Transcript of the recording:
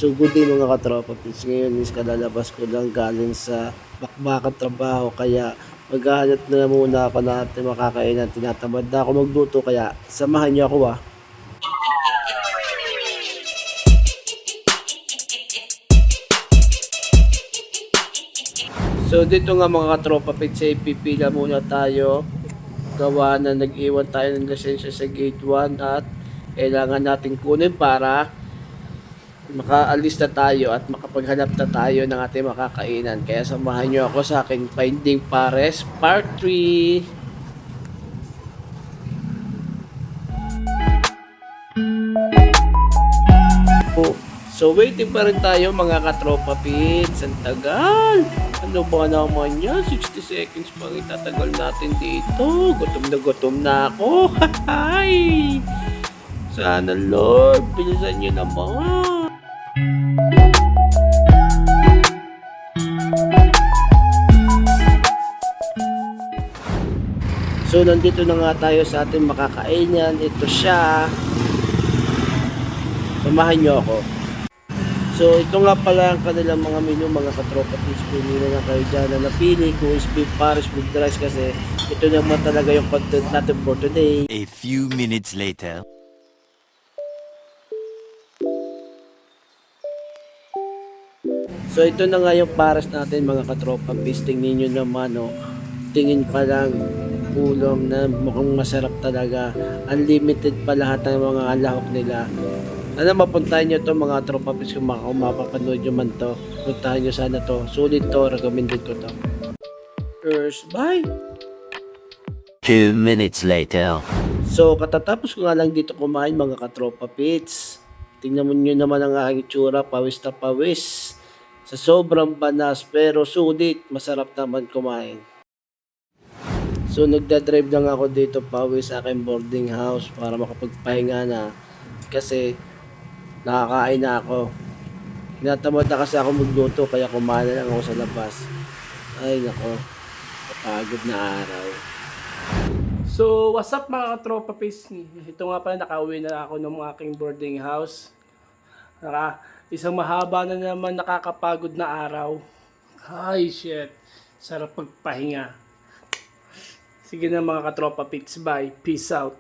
So good day mga katropa pits. Ngayon is kalalabas ko lang galing sa bakbakan trabaho kaya maghahanap na muna ako natin makakainan. Tinatamad na ako magluto kaya samahan niyo ako ah. So dito nga mga katropa pits ay pipila muna tayo. Gawa na nag-iwan tayo ng lisensya sa gate 1 at kailangan natin kunin para makaalis na tayo at makapaghanap na tayo ng ating makakainan. Kaya samahan nyo ako sa aking Finding Pares Part 3. So waiting pa rin tayo mga katropa pits. Ang tagal. Ano ba naman yan? 60 seconds pang itatagal natin dito. Gutom na ako. Hay! Sana Lord, bilisan nyo naman. So nandito na nga tayo sa ating makakainan. Ito siya. Samahan nyo ako. So ito nga pala ang kanilang mga menu mga katropa please. Pili na kayo dyan na napili kung is beef pares with rice kasi ito naman talaga yung content natin for today. A few minutes later. So ito na nga yung pares natin mga katropa please. Tingnan nyo naman oh. Tingin pa lang ulam na mukhang masarap talaga. Unlimited pa lahat ng mga lahok nila. Sana mapuntahan nyo to mga tropa please kung mapapanood nyo man to. Puntahan nyo sana to. Sulit to. Recommended ko to. First, bye! 2 minutes later. So katatapos ko nga lang dito kumain mga katropa pits. Tingnan mo nyo naman ang aking itsura. Pawis na pawis. Sa sobrang banas pero sulit. Masarap naman kumain. So nagdadrive lang ako dito pawis sa aking boarding house para makapagpahinga na. Kasi nakakain na ako. Tinatamad na kasi ako magluto kaya kumain na lang ako sa labas. Ay nako, kapagod na araw. So, what's up mga katropa pis? Ito nga pala, nakauwi na ako ng aking boarding house. Isang mahaba na naman nakakapagod na araw. Ay shit, sarap pagpahinga. Sige na mga katropa pits, bye, peace out.